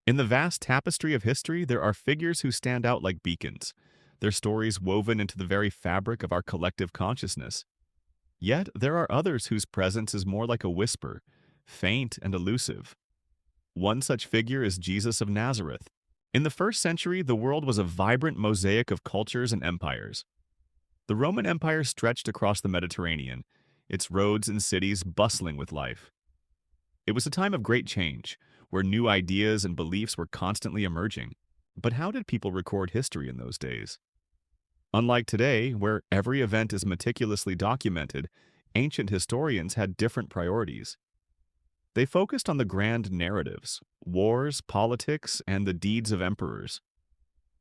In the vast tapestry of history, there are figures who stand out like beacons, their stories woven into the very fabric of our collective consciousness. Yet, there are others whose presence is more like a whisper, faint and elusive. One such figure is Jesus of Nazareth. In the first century, the world was a vibrant mosaic of cultures and empires. The Roman Empire stretched across the Mediterranean, its roads and cities bustling with life. It was a time of great change, where new ideas and beliefs were constantly emerging. But how did people record history in those days? Unlike today, where every event is meticulously documented, ancient historians had different priorities. They focused on the grand narratives, wars, politics, and the deeds of emperors.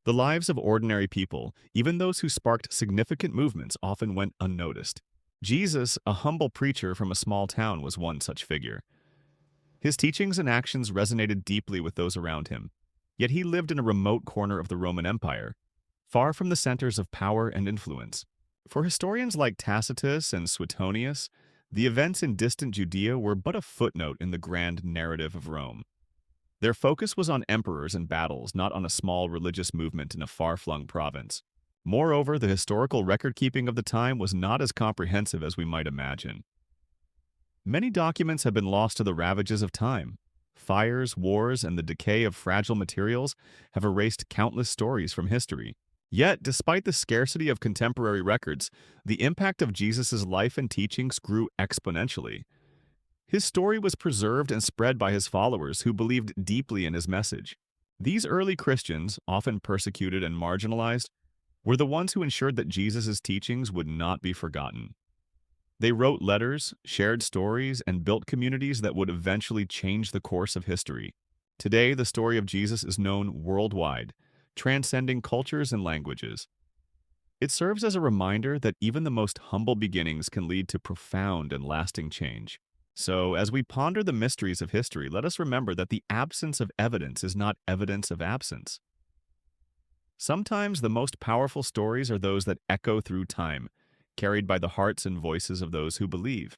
The lives of ordinary people, even those who sparked significant movements, often went unnoticed. Jesus, a humble preacher from a small town, was one such figure. His teachings and actions resonated deeply with those around him, yet he lived in a remote corner of the Roman Empire, far from the centers of power and influence. For historians like Tacitus and Suetonius, the events in distant Judea were but a footnote in the grand narrative of Rome. Their focus was on emperors and battles, not on a small religious movement in a far-flung province. Moreover, the historical record-keeping of the time was not as comprehensive as we might imagine. Many documents have been lost to the ravages of time. Fires, wars, and the decay of fragile materials have erased countless stories from history. Yet, despite the scarcity of contemporary records, the impact of Jesus' life and teachings grew exponentially. His story was preserved and spread by his followers who believed deeply in his message. These early Christians, often persecuted and marginalized, were the ones who ensured that Jesus' teachings would not be forgotten. They wrote letters, shared stories, and built communities that would eventually change the course of history. Today, the story of Jesus is known worldwide, transcending cultures and languages. It serves as a reminder that even the most humble beginnings can lead to profound and lasting change. So, as we ponder the mysteries of history, let us remember that the absence of evidence is not evidence of absence. Sometimes the most powerful stories are those that echo through time, carried by the hearts and voices of those who believe.